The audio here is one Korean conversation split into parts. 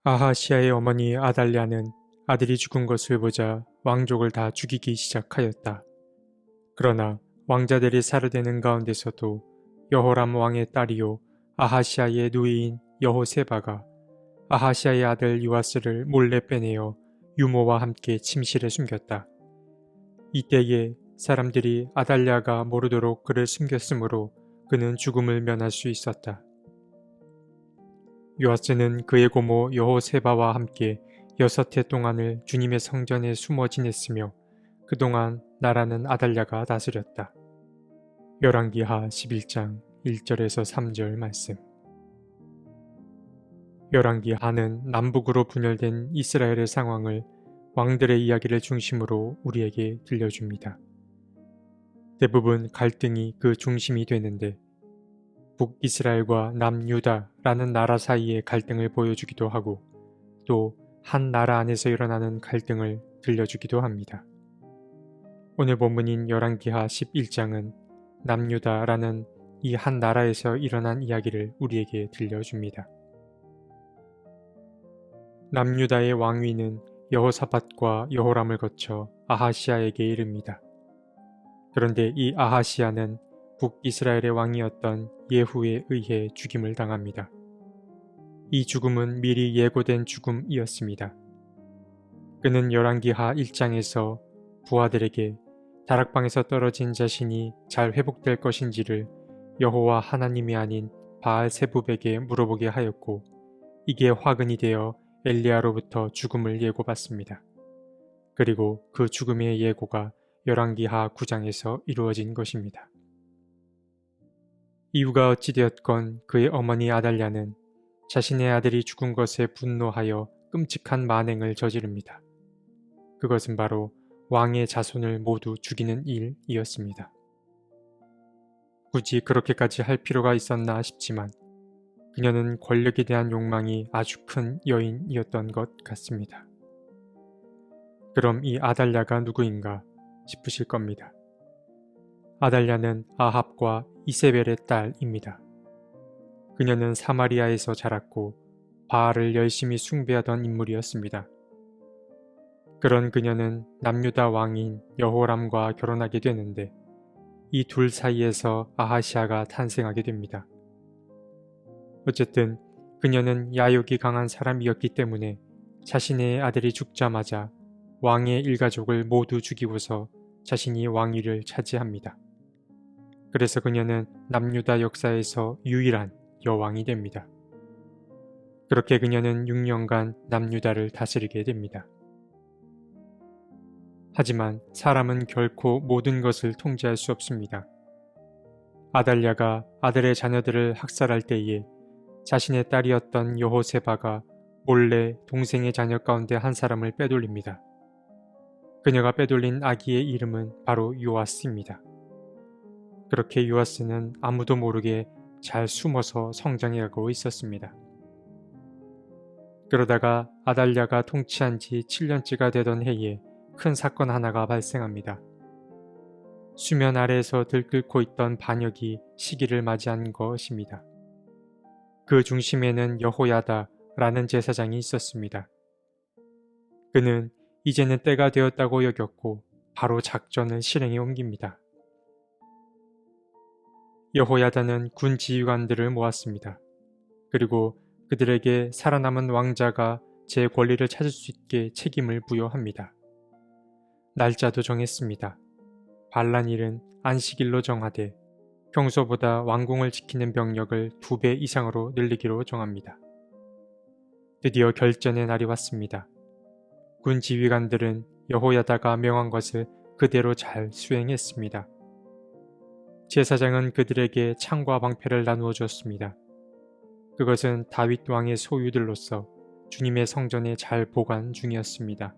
아하시아의 어머니 아달랴는 아들이 죽은 것을 보자 왕족을 다 죽이기 시작하였다. 그러나 왕자들이 살아되는 가운데서도 여호람 왕의 딸이요 아하시아의 누이인 여호세바가 아하시아의 아들 요아스를 몰래 빼내어 유모와 함께 침실에 숨겼다. 이때에 사람들이 아달랴가 모르도록 그를 숨겼으므로 그는 죽음을 면할 수 있었다. 요아스는 그의 고모 여호세바와 함께 6해 동안을 주님의 성전에 숨어 지냈으며 그동안 나라는 아달랴가 다스렸다. 열왕기하 11장 1절에서 3절 말씀. 열왕기하는 남북으로 분열된 이스라엘의 상황을 왕들의 이야기를 중심으로 우리에게 들려줍니다. 대부분 갈등이 그 중심이 되는데 북이스라엘과 남유다라는 나라 사이의 갈등을 보여주기도 하고 또 한 나라 안에서 일어나는 갈등을 들려주기도 합니다. 오늘 본문인 열왕기하 11장은 남유다라는 이 한 나라에서 일어난 이야기를 우리에게 들려줍니다. 남유다의 왕위는 여호사밧과 여호람을 거쳐 아하시아에게 이릅니다. 그런데 이 아하시아는 북이스라엘의 왕이었던 예후에 의해 죽임을 당합니다. 이 죽음은 미리 예고된 죽음이었습니다. 그는 열왕기하 1장에서 부하들에게 다락방에서 떨어진 자신이 잘 회복될 것인지를 여호와 하나님이 아닌 바알세붑에게 물어보게 하였고 이게 화근이 되어 엘리야로부터 죽음을 예고받습니다. 그리고 그 죽음의 예고가 열왕기하 9장에서 이루어진 것입니다. 이유가 어찌되었건 그의 어머니 아달랴는 자신의 아들이 죽은 것에 분노하여 끔찍한 만행을 저지릅니다. 그것은 바로 왕의 자손을 모두 죽이는 일이었습니다. 굳이 그렇게까지 할 필요가 있었나 싶지만 그녀는 권력에 대한 욕망이 아주 큰 여인이었던 것 같습니다. 그럼 이 아달랴가 누구인가 싶으실 겁니다. 아달랴는 아합과 이세벨의 딸입니다. 그녀는 사마리아에서 자랐고 바알을 열심히 숭배하던 인물이었습니다. 그런 그녀는 남유다 왕인 여호람과 결혼하게 되는데 이 둘 사이에서 아하시아가 탄생하게 됩니다. 어쨌든 그녀는 야욕이 강한 사람이었기 때문에 자신의 아들이 죽자마자 왕의 일가족을 모두 죽이고서 자신이 왕위를 차지합니다. 그래서 그녀는 남유다 역사에서 유일한 여왕이 됩니다. 그렇게 그녀는 6년간 남유다를 다스리게 됩니다. 하지만 사람은 결코 모든 것을 통제할 수 없습니다. 아달랴가 아들의 자녀들을 학살할 때에 자신의 딸이었던 여호세바가 몰래 동생의 자녀 가운데 한 사람을 빼돌립니다. 그녀가 빼돌린 아기의 이름은 바로 요아스입니다. 그렇게 요아스는 아무도 모르게 잘 숨어서 성장해가고 있었습니다. 그러다가 아달랴가 통치한 지 7년째가 되던 해에 큰 사건 하나가 발생합니다. 수면 아래에서 들끓고 있던 반역이 시기를 맞이한 것입니다. 그 중심에는 여호야다라는 제사장이 있었습니다. 그는 이제는 때가 되었다고 여겼고 바로 작전을 실행에 옮깁니다. 여호야다는 군 지휘관들을 모았습니다. 그리고 그들에게 살아남은 왕자가 제 권리를 찾을 수 있게 책임을 부여합니다. 날짜도 정했습니다. 반란일은 안식일로 정하되 평소보다 왕궁을 지키는 병력을 2배 이상으로 늘리기로 정합니다. 드디어 결전의 날이 왔습니다. 군 지휘관들은 여호야다가 명한 것을 그대로 잘 수행했습니다. 제사장은 그들에게 창과 방패를 나누어 주었습니다. 그것은 다윗 왕의 소유들로서 주님의 성전에 잘 보관 중이었습니다.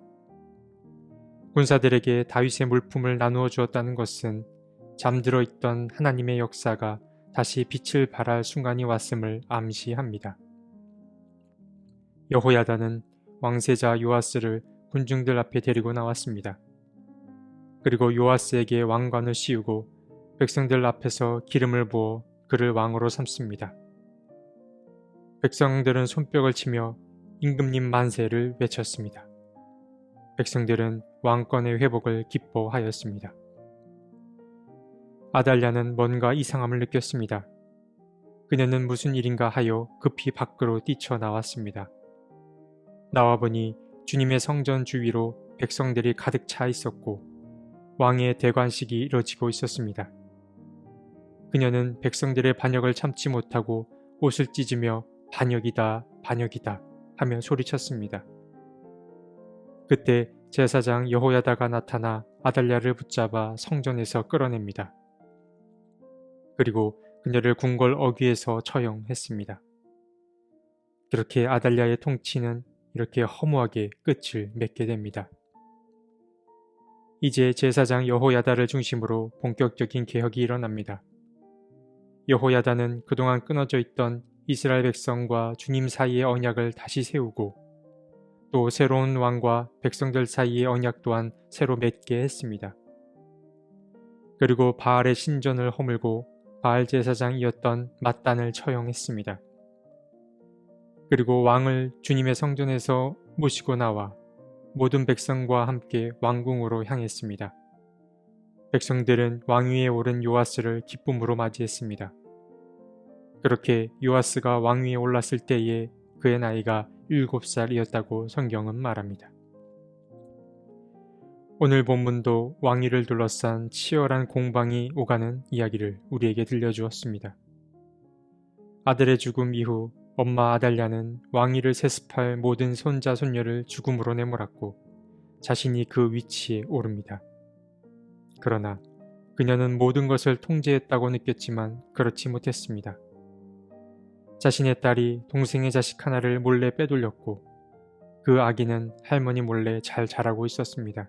군사들에게 다윗의 물품을 나누어 주었다는 것은 잠들어 있던 하나님의 역사가 다시 빛을 발할 순간이 왔음을 암시합니다. 여호야다는 왕세자 요아스를 군중들 앞에 데리고 나왔습니다. 그리고 요아스에게 왕관을 씌우고 백성들 앞에서 기름을 부어 그를 왕으로 삼습니다. 백성들은 손뼉을 치며 임금님 만세를 외쳤습니다. 백성들은 왕권의 회복을 기뻐하였습니다. 아달랴는 뭔가 이상함을 느꼈습니다. 그녀는 무슨 일인가 하여 급히 밖으로 뛰쳐나왔습니다. 나와보니 주님의 성전 주위로 백성들이 가득 차 있었고 왕의 대관식이 이뤄지고 있었습니다. 그녀는 백성들의 반역을 참지 못하고 옷을 찢으며 반역이다, 반역이다 하며 소리쳤습니다. 그때 제사장 여호야다가 나타나 아달랴를 붙잡아 성전에서 끌어냅니다. 그리고 그녀를 궁궐 어귀에서 처형했습니다. 그렇게 아달랴의 통치는 이렇게 허무하게 끝을 맺게 됩니다. 이제 제사장 여호야다를 중심으로 본격적인 개혁이 일어납니다. 여호야다는 그동안 끊어져 있던 이스라엘 백성과 주님 사이의 언약을 다시 세우고 또 새로운 왕과 백성들 사이의 언약 또한 새로 맺게 했습니다. 그리고 바알의 신전을 허물고 바알 제사장이었던 맏단을 처형했습니다. 그리고 왕을 주님의 성전에서 모시고 나와 모든 백성과 함께 왕궁으로 향했습니다. 백성들은 왕위에 오른 요아스를 기쁨으로 맞이했습니다. 그렇게 요아스가 왕위에 올랐을 때에 그의 나이가 7살이었다고 성경은 말합니다. 오늘 본문도 왕위를 둘러싼 치열한 공방이 오가는 이야기를 우리에게 들려주었습니다. 아들의 죽음 이후 엄마 아달랴는 왕위를 세습할 모든 손자 손녀를 죽음으로 내몰았고 자신이 그 위치에 오릅니다. 그러나 그녀는 모든 것을 통제했다고 느꼈지만 그렇지 못했습니다. 자신의 딸이 동생의 자식 하나를 몰래 빼돌렸고 그 아기는 할머니 몰래 잘 자라고 있었습니다.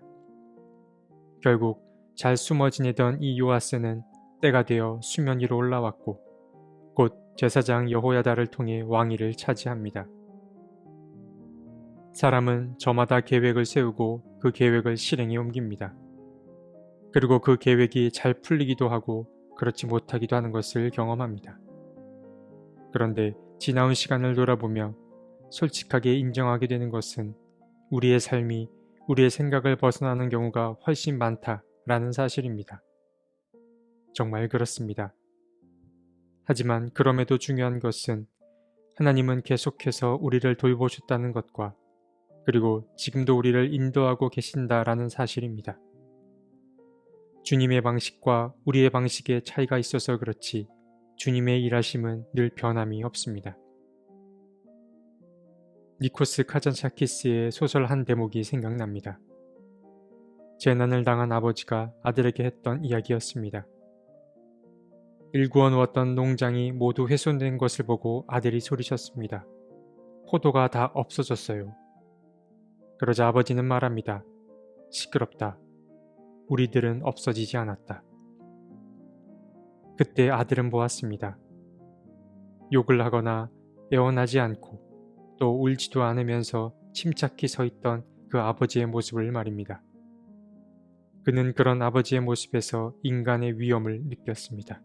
결국 잘 숨어 지내던 이 요아스는 때가 되어 수면 위로 올라왔고 곧 제사장 여호야다를 통해 왕위를 차지합니다. 사람은 저마다 계획을 세우고 그 계획을 실행에 옮깁니다. 그리고 그 계획이 잘 풀리기도 하고 그렇지 못하기도 하는 것을 경험합니다. 그런데 지나온 시간을 돌아보며 솔직하게 인정하게 되는 것은 우리의 삶이 우리의 생각을 벗어나는 경우가 훨씬 많다라는 사실입니다. 정말 그렇습니다. 하지만 그럼에도 중요한 것은 하나님은 계속해서 우리를 돌보셨다는 것과 그리고 지금도 우리를 인도하고 계신다라는 사실입니다. 주님의 방식과 우리의 방식에 차이가 있어서 그렇지 주님의 일하심은 늘 변함이 없습니다. 니코스 카잔차키스의 소설 한 대목이 생각납니다. 재난을 당한 아버지가 아들에게 했던 이야기였습니다. 일구어 놓았던 농장이 모두 훼손된 것을 보고 아들이 소리쳤습니다. 포도가 다 없어졌어요. 그러자 아버지는 말합니다. 시끄럽다. 우리들은 없어지지 않았다. 그때 아들은 보았습니다. 욕을 하거나 애원하지 않고 또 울지도 않으면서 침착히 서 있던 그 아버지의 모습을 말입니다. 그는 그런 아버지의 모습에서 인간의 위엄을 느꼈습니다.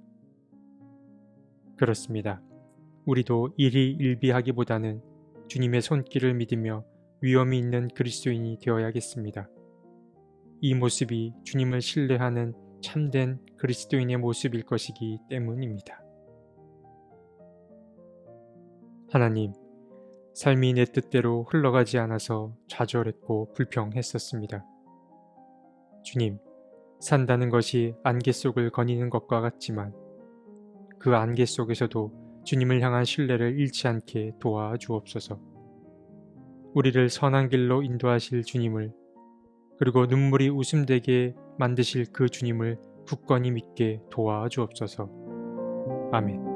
그렇습니다. 우리도 일희일비하기보다는 주님의 손길을 믿으며 위엄이 있는 그리스도인이 되어야겠습니다. 이 모습이 주님을 신뢰하는 참된 그리스도인의 모습일 것이기 때문입니다. 하나님, 삶이 내 뜻대로 흘러가지 않아서 좌절했고 불평했었습니다. 주님, 산다는 것이 안개 속을 거니는 것과 같지만 그 안개 속에서도 주님을 향한 신뢰를 잃지 않게 도와주옵소서. 우리를 선한 길로 인도하실 주님을 그리고 눈물이 웃음되게 만드실 그 주님을 굳건히 믿게 도와주옵소서. 아멘.